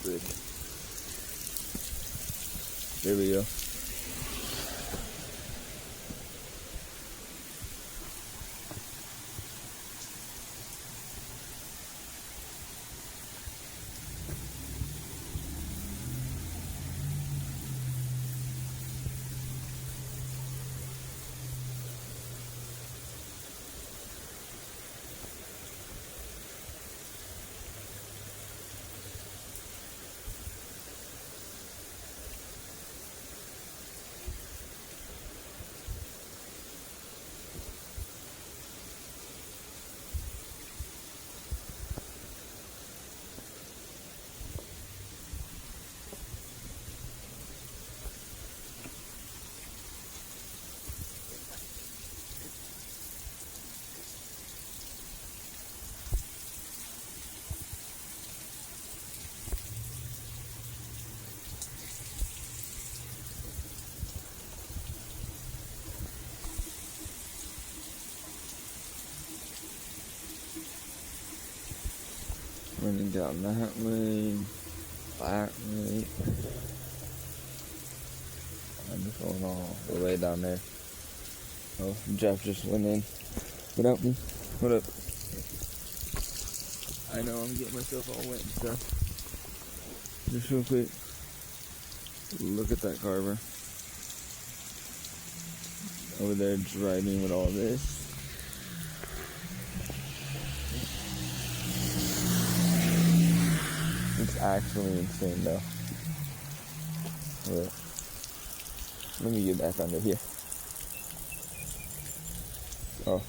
Good. There we go. Running down that lane, that lane. I'm just going all the way down there. Oh, Jeff just went in without me. What up? I know I'm getting myself all wet and stuff. Just real quick, look at that Carver over there driving with all this. It's actually insane though. Wait. Let me get back under here. Oh.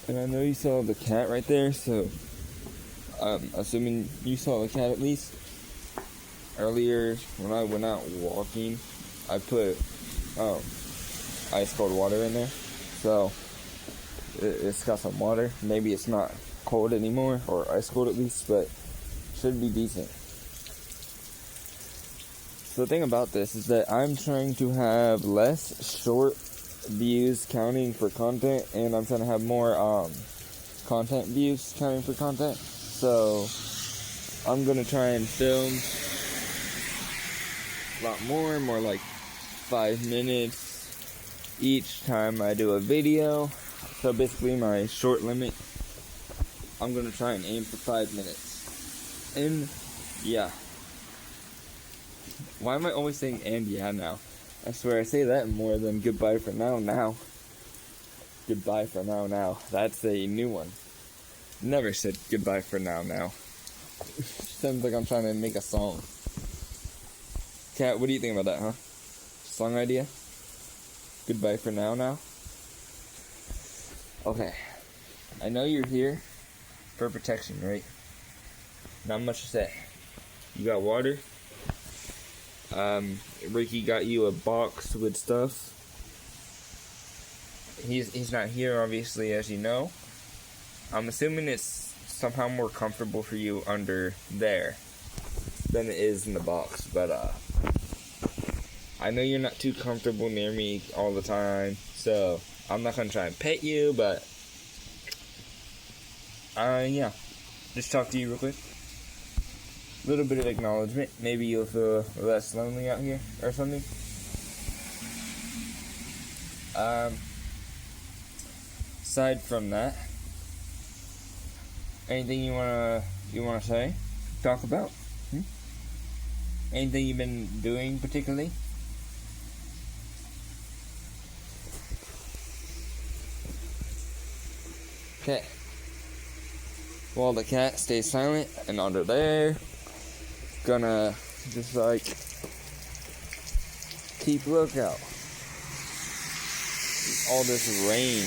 And I know you saw the cat right there, so assuming you saw the cat at least. Earlier when I went out walking, I put ice cold water in there. So it's got some water. Maybe it's not cold anymore, or ice cold at least, but should be decent. So the thing about this is that I'm trying to have less short views counting for content, and I'm trying to have more content views counting for content. So I'm gonna try and film a lot more like 5 minutes each time I do a video. So basically my short limit, I'm gonna try and aim for 5 minutes. And yeah. Why am I always saying and yeah now? I swear I say that more than goodbye for now. Goodbye for now. That's a new one. Never said goodbye for now. Sounds like I'm trying to make a song. Kat, what do you think about that, huh? Song idea? Goodbye for now? Okay. I know you're here for protection, right? Not much to say. You got water. Ricky got you a box with stuff. He's not here, obviously, as you know. I'm assuming it's somehow more comfortable for you under there than it is in the box. But I know you're not too comfortable near me all the time, so I'm not gonna try and pet you. But yeah, just talk to you real quick. Little bit of acknowledgement. Maybe you'll feel less lonely out here or something. Aside from that, anything you wanna say, talk about? Anything you've been doing particularly? Okay. While the cat stays silent and under there, gonna just like keep lookout. All this rain,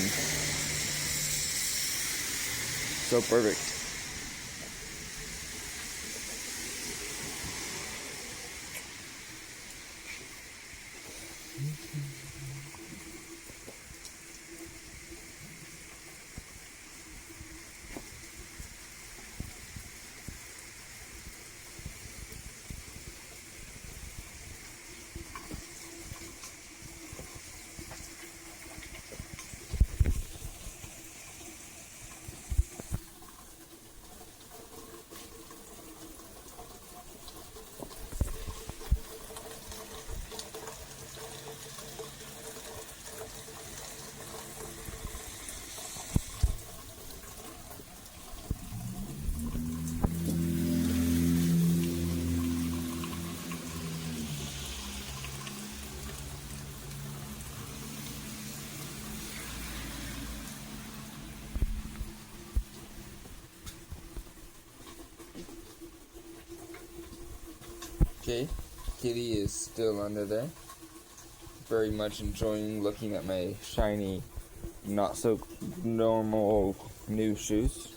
so perfect. okay. Kitty is still under there. Very much enjoying looking at my shiny, not so normal new shoes.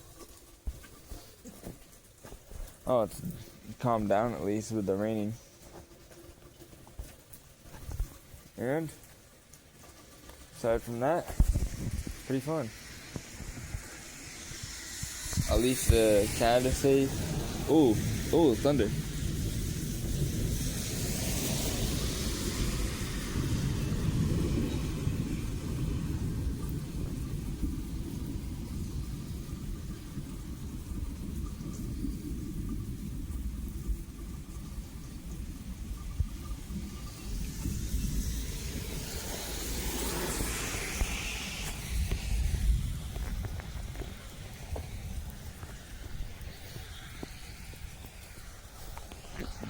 Oh, it's calmed down at least with the raining. And aside from that, pretty fun. At least the cat is safe. Oh, thunder.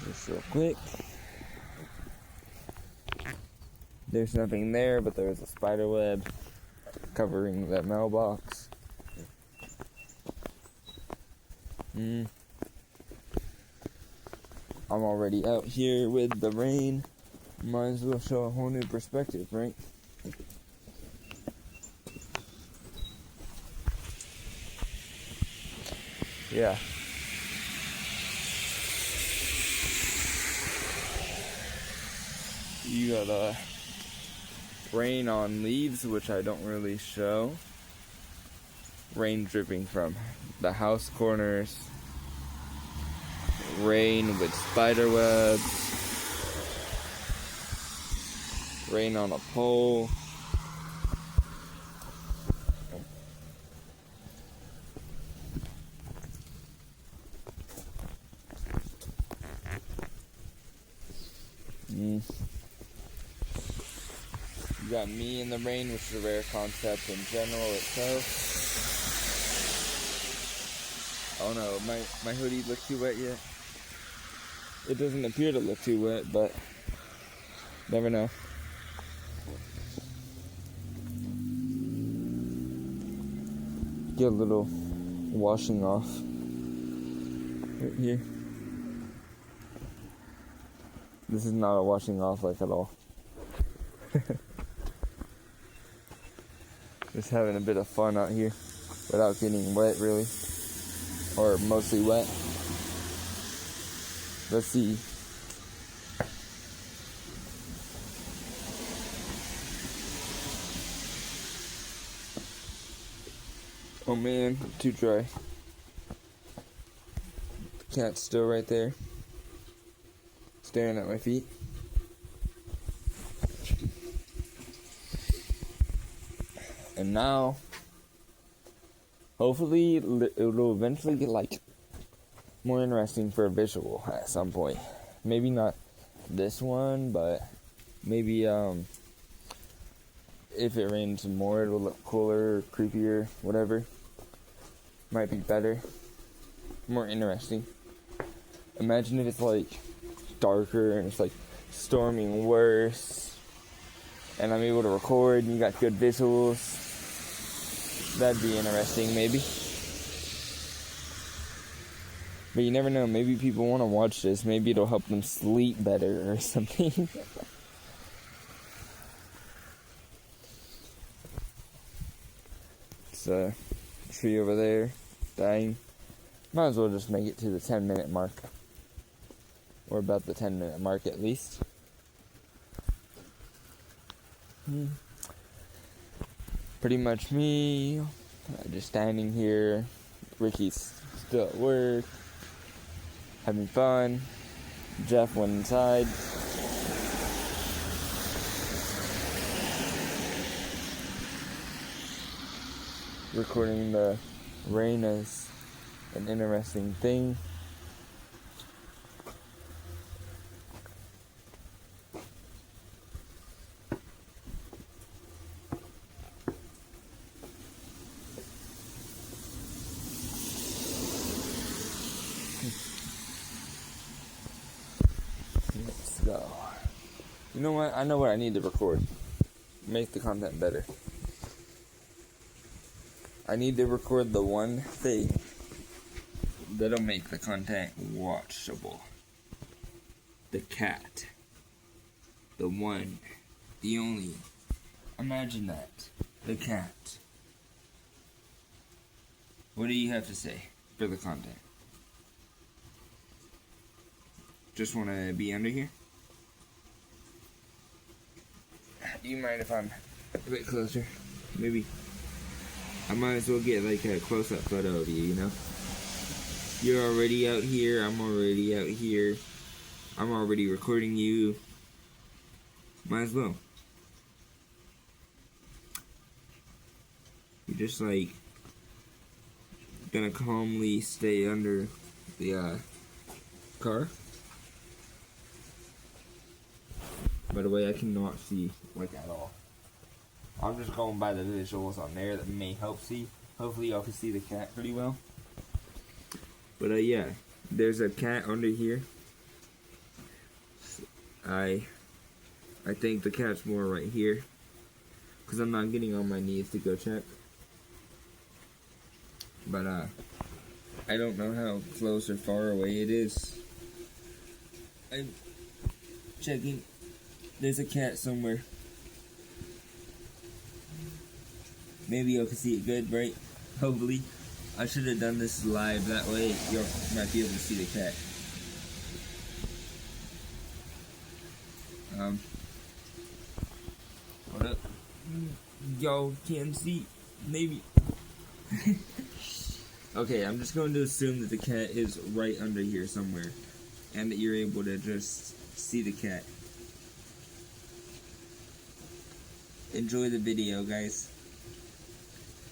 Just real quick. There's nothing there, but there's a spider web covering that mailbox. I'm already out here with the rain. Might as well show a whole new perspective, right? Yeah. You got rain on leaves, which I don't really show. Rain dripping from the house corners. Rain with spider webs. Rain on a pole. You got me in the rain, which is a rare concept in general itself. Oh no, my hoodie look too wet yet? It doesn't appear to look too wet, but never know. Get a little washing off right here. This is not a washing off like at all. Just having a bit of fun out here without getting wet, really. Or mostly wet. Let's see. Oh man, too dry. The cat's still right there, staring at my feet. And now, hopefully, it'll eventually get like more interesting for a visual at some point. Maybe not this one, but maybe if it rains more, it'll look cooler, creepier, whatever. Might be better, more interesting. Imagine if it's like darker and it's like storming worse, and I'm able to record and you got good visuals. That'd be interesting, maybe. But you never know, maybe people want to watch this. Maybe it'll help them sleep better or something. It's a tree over there, dying. Might as well just make it to the 10-minute mark. Or about the 10-minute mark at least. Pretty much me, just standing here. Ricky's still at work, having fun. Jeff went inside. Recording the rain is an interesting thing. Let's go. You know what? I know what I need to record. Make the content better. I need to record the one thing that'll make the content watchable. the cat. The one, the only. Imagine that. The cat. What do you have to say for the content? Just want to be under here? Do you mind if I'm a bit closer? Maybe. I might as well get like a close-up photo of you, you know? You're already out here, I'm already out here. I'm already recording you. Might as well. You're just like gonna calmly stay under the car. By the way, I cannot see like at all. I'm just going by the visuals on there that may help see. Hopefully y'all can see the cat pretty well. But yeah, there's a cat under here. I think the cat's more right here, because I'm not getting on my knees to go check. But I don't know how close or far away it is. I'm checking. There's a cat somewhere. Maybe y'all can see it good, right? Hopefully. I should have done this live, that way y'all might be able to see the cat. What up? Y'all can see, maybe. Okay, I'm just going to assume that the cat is right under here somewhere, and that you're able to just see the cat. Enjoy the video, guys.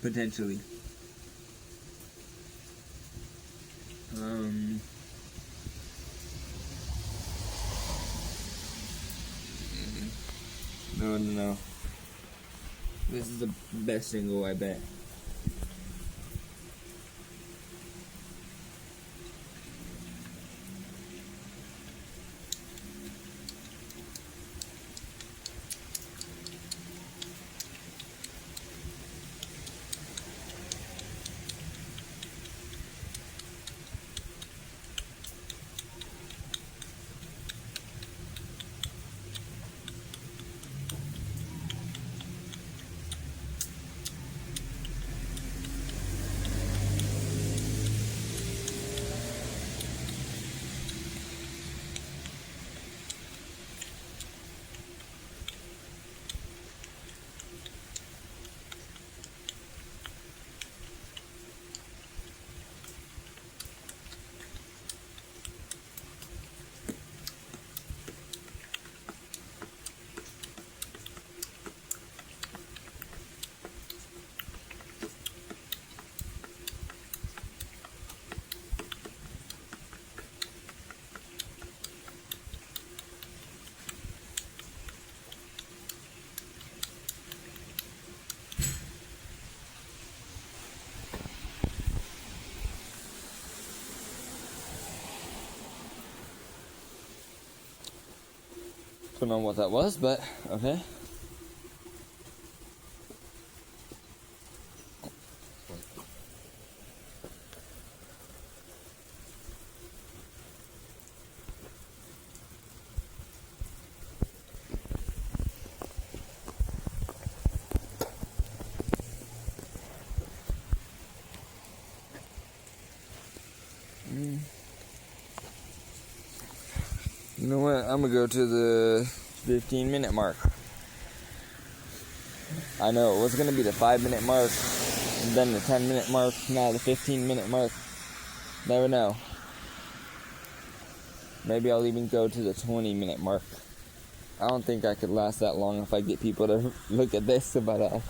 Potentially. No. This is the best single, I bet. Don't know what that was, but okay. You know what? I'm gonna go to the 15-minute mark. I know it was gonna be the 5-minute mark, and then the 10-minute mark, now the 15-minute mark. Never know. Maybe I'll even go to the 20-minute mark. I don't think I could last that long if I get people to look at this, but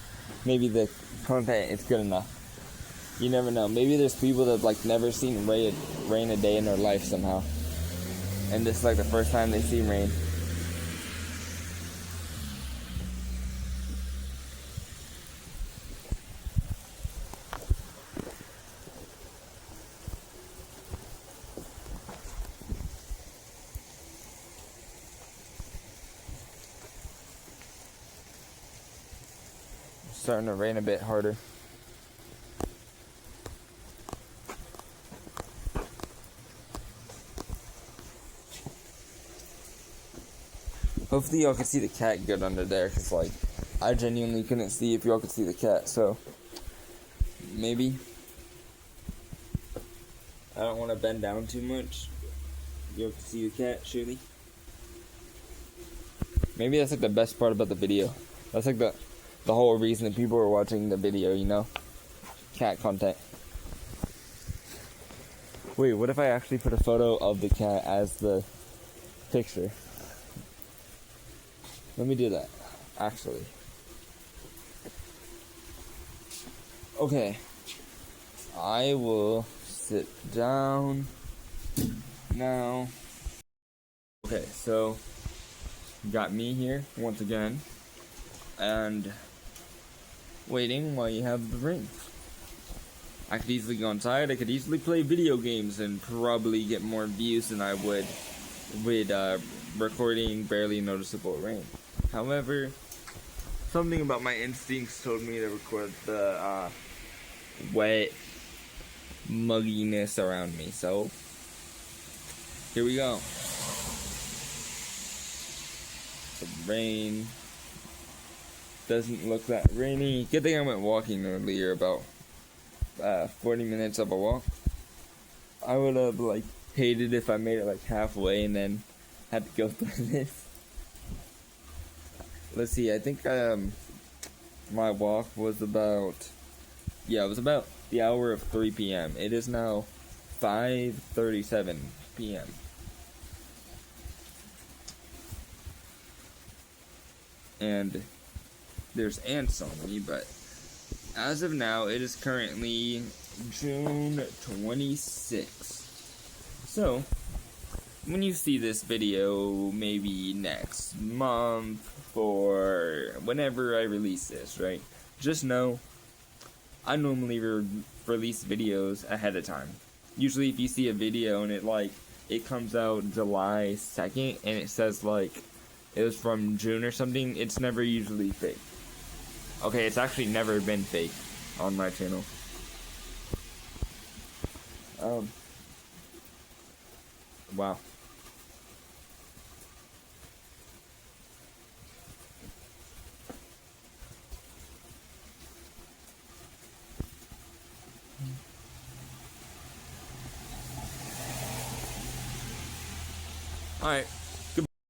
maybe the content is good enough. You never know. Maybe there's people that like never seen rain a day in their life somehow. And this is like the first time they see rain. It's starting to rain a bit harder. Hopefully y'all can see the cat good under there, because, like, I genuinely couldn't see if y'all could see the cat, so maybe. I don't want to bend down too much. Y'all can see the cat, surely. Maybe that's, like, the best part about the video. That's, like, the whole reason that people are watching the video, you know? Cat content. Wait, what if I actually put a photo of the cat as the picture? Let me do that, actually. Okay. I will sit down now. Okay, so you got me here once again, and waiting while you have the ring. I could easily go inside, I could easily play video games and probably get more views than I would with recording barely noticeable rain. However, something about my instincts told me to record the wet mugginess around me, so here we go. The rain doesn't look that rainy. Good thing I went walking earlier, about 40 minutes of a walk. I would have like hated if I made it like halfway and then had to go through this. Let's see, I think my walk was about, it was about the hour of 3 p.m. It is now 5:37 p.m. And there's ants on me, but as of now, it is currently June 26th. So, when you see this video, maybe next month, or whenever I release this, right? Just know, I normally release videos ahead of time. Usually if you see a video and it comes out July 2nd and it says like it was from June or something, it's never usually fake. Okay, it's actually never been fake on my channel. Wow. Alright.